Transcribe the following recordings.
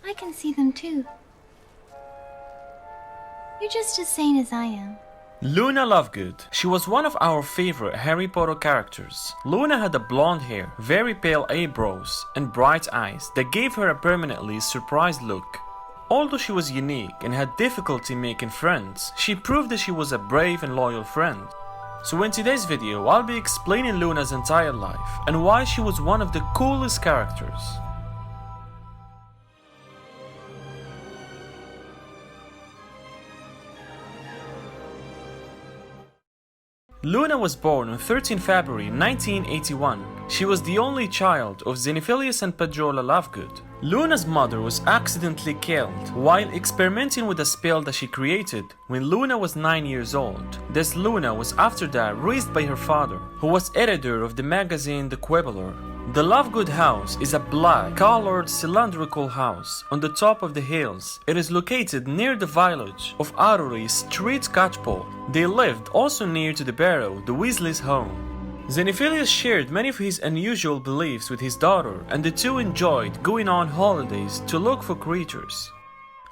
I can see them too. You're just as sane as I am. Luna Lovegood. She was one of our favorite Harry Potter characters. Luna had a blonde hair, very pale eyebrows, and bright eyes that gave her a permanently surprised look. Although she was unique and had difficulty making friends, she proved that she was a brave and loyal friend. So in today's video, I'll be explaining Luna's entire life and why she was one of the coolest characters. Luna was born on 13 February 1981. She was the only child of Xenophilius and Padrola Lovegood. Luna's mother was accidentally killed while experimenting with a spell that she created when Luna was 9 years old. This Luna was after that raised by her father, who was editor of the magazine The Quibbler. The Lovegood house is a black, colored, cylindrical house on the top of the hills. It is located near the village of Arrory Street Catchpole. They lived also near to the barrow, the Weasleys' home. Xenophilius shared many of his unusual beliefs with his daughter, and the two enjoyed going on holidays to look for creatures.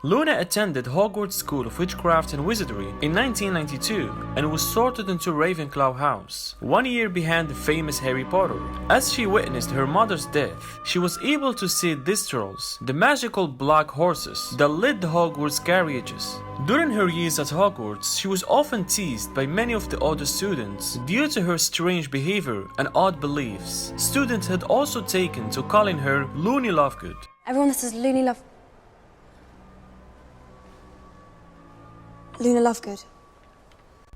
Luna attended Hogwarts School of Witchcraft and Wizardry in 1992 and was sorted into Ravenclaw House, 1 year behind the famous Harry Potter. As she witnessed her mother's death, she was able to see Distrolls, the magical black horses that led the Hogwarts carriages. During her years at Hogwarts, she was often teased by many of the other students due to her strange behavior and odd beliefs. Students had also taken to calling her Loony Lovegood. Everyone that says Luna Lovegood.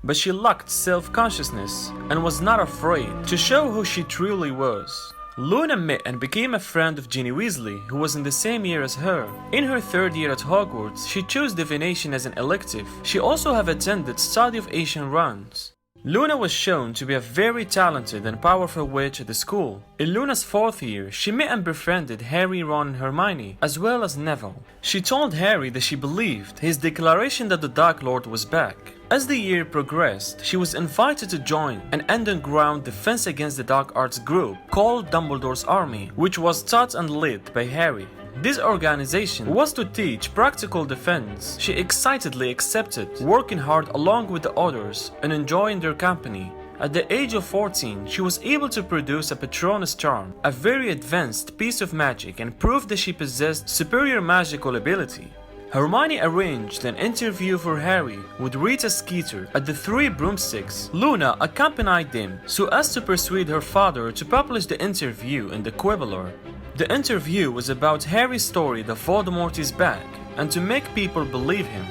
But she lacked self-consciousness and was not afraid to show who she truly was. Luna met and became a friend of Ginny Weasley, who was in the same year as her. In her third year at Hogwarts, she chose divination as an elective. She also have attended study of ancient runes. Luna was shown to be a very talented and powerful witch at the school. In Luna's fourth year, she met and befriended Harry, Ron and Hermione, as well as Neville. She told Harry that she believed his declaration that the Dark Lord was back. As the year progressed, she was invited to join an underground defense against the dark arts group called Dumbledore's Army, which was taught and led by Harry. This organization was to teach practical defense. She excitedly accepted, working hard along with the others and enjoying their company. At the age of 14, she was able to produce a Patronus charm, a very advanced piece of magic, and proved that she possessed superior magical ability. Hermione arranged an interview for Harry with Rita Skeeter at the Three Broomsticks. Luna accompanied them so as to persuade her father to publish the interview in The Quibbler. The interview was about Harry's story that Voldemort is back, and to make people believe him.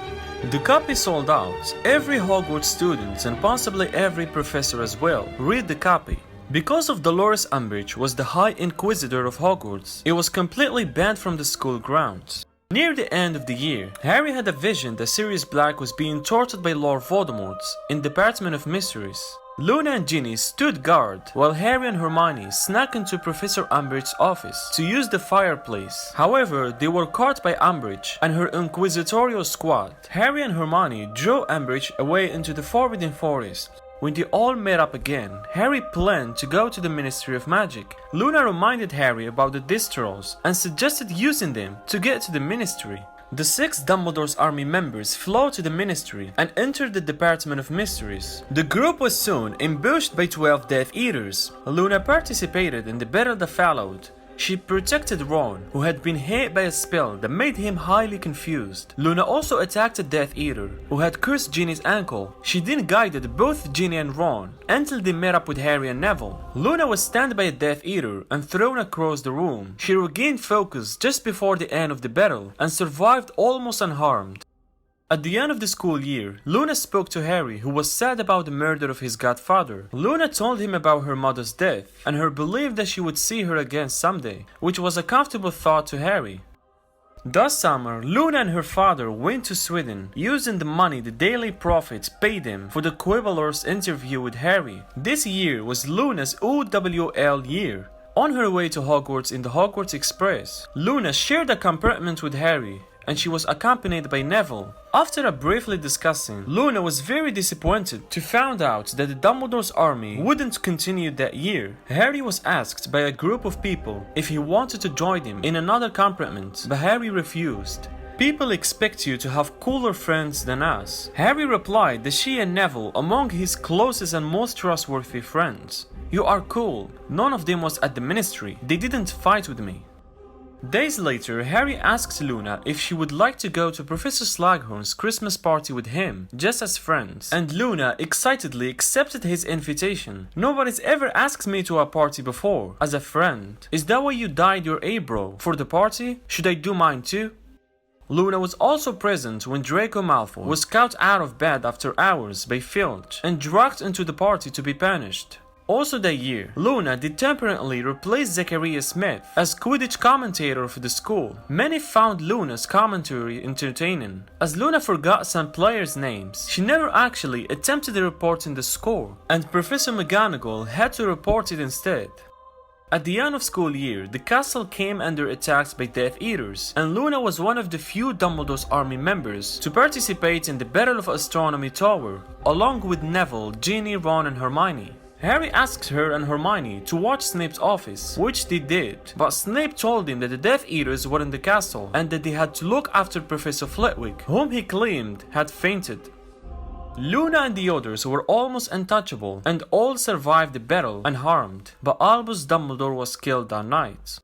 The copy sold out. Every Hogwarts student and possibly every professor as well read the copy. Because of Dolores Umbridge was the High Inquisitor of Hogwarts, it was completely banned from the school grounds. Near the end of the year, Harry had a vision that Sirius Black was being tortured by Lord Voldemort in the Department of Mysteries. Luna and Ginny stood guard while Harry and Hermione snuck into Professor Umbridge's office to use the fireplace. However, they were caught by Umbridge and her inquisitorial squad. Harry and Hermione drew Umbridge away into the Forbidden Forest. When they all met up again, Harry planned to go to the Ministry of Magic. Luna reminded Harry about the Distrolls and suggested using them to get to the Ministry. The 6 Dumbledore's Army members flew to the Ministry and entered the Department of Mysteries. The group was soon ambushed by 12 Death Eaters. Luna participated in the battle that followed. She protected Ron, who had been hit by a spell that made him highly confused. Luna also attacked a Death Eater, who had cursed Ginny's ankle. She then guided both Ginny and Ron until they met up with Harry and Neville. Luna was stunned by a Death Eater and thrown across the room. She regained focus just before the end of the battle and survived almost unharmed. At the end of the school year, Luna spoke to Harry, who was sad about the murder of his godfather. Luna told him about her mother's death and her belief that she would see her again someday, which was a comfortable thought to Harry. That summer, Luna and her father went to Sweden, using the money the Daily Prophet paid them for the Quibbler's interview with Harry. This year was Luna's OWL year. On her way to Hogwarts in the Hogwarts Express, Luna shared a compartment with Harry and she was accompanied by Neville. After briefly discussing, Luna was very disappointed to find out that the Dumbledore's army wouldn't continue that year. Harry was asked by a group of people if he wanted to join him in another compartment, but Harry refused. People expect you to have cooler friends than us. Harry replied that she and Neville among his closest and most trustworthy friends. You are cool. None of them was at the ministry. They didn't fight with me. Days later, Harry asked Luna if she would like to go to Professor Slughorn's Christmas party with him, just as friends, and Luna excitedly accepted his invitation. Nobody's ever asked me to a party before, as a friend. Is that why you dyed your eyebrow? For the party? Should I do mine too? Luna was also present when Draco Malfoy was caught out of bed after hours by Filch and dragged into the party to be punished. Also that year, Luna did temporarily replace Zachariah Smith as Quidditch commentator for the school. Many found Luna's commentary entertaining. As Luna forgot some players' names, she never actually attempted reporting the score, and Professor McGonagall had to report it instead. At the end of school year, the castle came under attacks by Death Eaters, and Luna was one of the few Dumbledore's army members to participate in the Battle of Astronomy Tower, along with Neville, Ginny, Ron, and Hermione. Harry asked her and Hermione to watch Snape's office, which they did, but Snape told him that the Death Eaters were in the castle and that they had to look after Professor Flitwick, whom he claimed had fainted. Luna and the others were almost untouchable and all survived the battle unharmed, but Albus Dumbledore was killed that night.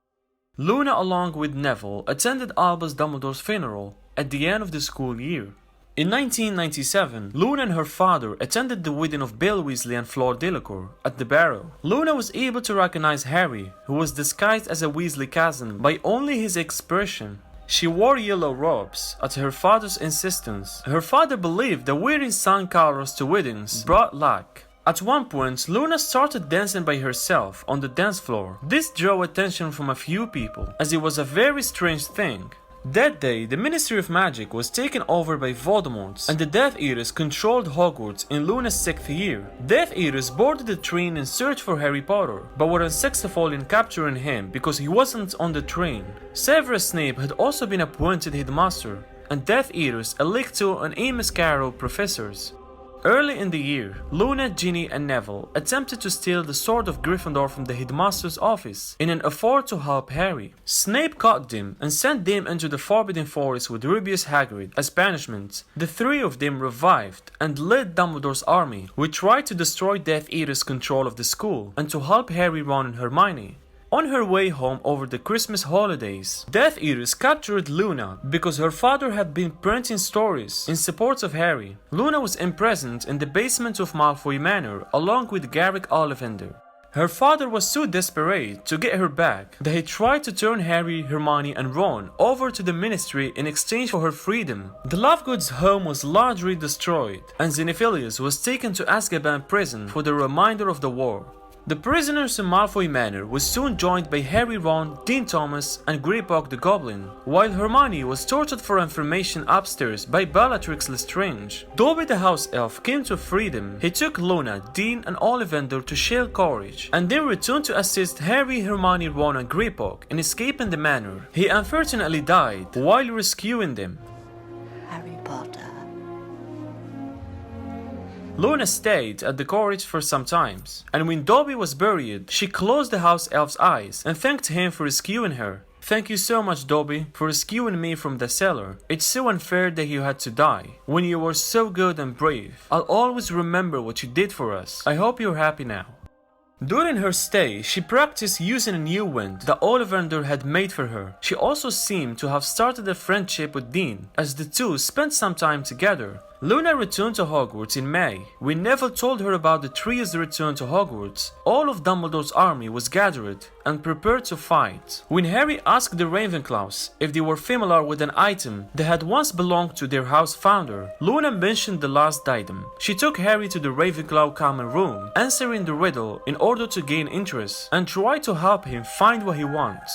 Luna, along with Neville, attended Albus Dumbledore's funeral at the end of the school year. In 1997, Luna and her father attended the wedding of Bill Weasley and Fleur Delacour at the Barrow. Luna was able to recognize Harry, who was disguised as a Weasley cousin, by only his expression. She wore yellow robes at her father's insistence. Her father believed that wearing sun colors to weddings brought luck. At one point, Luna started dancing by herself on the dance floor. This drew attention from a few people, as it was a very strange thing. That day, the Ministry of Magic was taken over by Voldemort, and the Death Eaters controlled Hogwarts in Luna's 6th year. Death Eaters boarded the train in search for Harry Potter, but were unsuccessful in capturing him because he wasn't on the train. Severus Snape had also been appointed headmaster, and Death Eaters elected and Amos Carroll professors. Early in the year, Luna, Ginny, and Neville attempted to steal the Sword of Gryffindor from the headmaster's office in an effort to help Harry. Snape caught them and sent them into the Forbidden Forest with Rubeus Hagrid as punishment. The three of them revived and led Dumbledore's army, which tried to destroy Death Eaters' control of the school and to help Harry, Ron, and Hermione. On her way home over the Christmas holidays, Death Eaters captured Luna because her father had been printing stories in support of Harry. Luna was imprisoned in the basement of Malfoy Manor along with Garrick Ollivander. Her father was so desperate to get her back that he tried to turn Harry, Hermione, and Ron over to the Ministry in exchange for her freedom. The Lovegood's home was largely destroyed, and Xenophilius was taken to Azkaban prison for the remainder of the war. The prisoners in Malfoy Manor was soon joined by Harry, Ron, Dean Thomas, and Greyback the Goblin, while Hermione was tortured for information upstairs by Bellatrix Lestrange. Dobby the House Elf came to freedom. He took Luna, Dean, and Ollivander to Shale College, and then returned to assist Harry, Hermione, Ron, and Greyback in escaping the manor. He unfortunately died while rescuing them. Harry Potter. Luna stayed at the college for some time, and when Dobby was buried, she closed the house elf's eyes and thanked him for rescuing her. Thank you so much, Dobby, for rescuing me from the cellar. It's so unfair that you had to die, when you were so good and brave. I'll always remember what you did for us. I hope you're happy now. During her stay, she practiced using a new wand that Ollivander had made for her. She also seemed to have started a friendship with Dean, as the two spent some time together. Luna returned to Hogwarts in May. When Neville told her about the trio's return to Hogwarts, all of Dumbledore's army was gathered and prepared to fight. When Harry asked the Ravenclaws if they were familiar with an item that had once belonged to their house founder, Luna mentioned the last item. She took Harry to the Ravenclaw common room, answering the riddle in order to gain interest, and tried to help him find what he wants.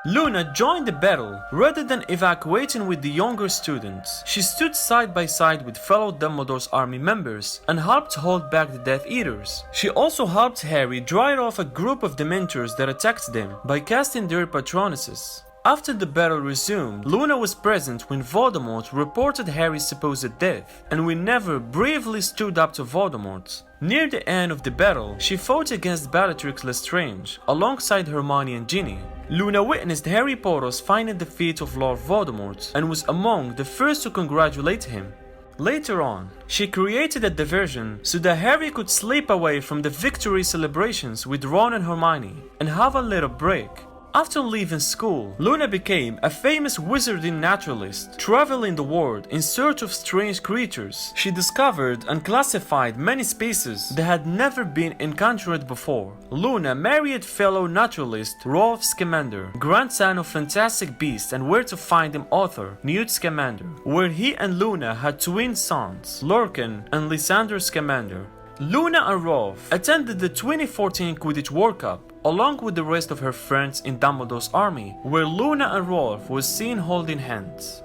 Luna joined the battle rather than evacuating with the younger students. She stood side by side with fellow Dumbledore's army members and helped hold back the Death Eaters. She also helped Harry drive off a group of Dementors that attacked them by casting their Patronuses. After the battle resumed, Luna was present when Voldemort reported Harry's supposed death, and Minerva bravely stood up to Voldemort. Near the end of the battle, she fought against Bellatrix Lestrange, alongside Hermione and Ginny. Luna witnessed Harry Potter's final defeat of Lord Voldemort, and was among the first to congratulate him. Later on, she created a diversion so that Harry could slip away from the victory celebrations with Ron and Hermione, and have a little break. After leaving school, Luna became a famous wizarding naturalist, traveling the world in search of strange creatures. She discovered and classified many species that had never been encountered before. Luna married fellow naturalist Rolf Scamander, grandson of Fantastic Beasts and Where to Find Him author Newt Scamander, where he and Luna had twin sons, Lorcan and Lysander Scamander. Luna and Rolf attended the 2014 Quidditch World Cup, along with the rest of her friends in Dumbledore's army, where Luna and Rolf were seen holding hands.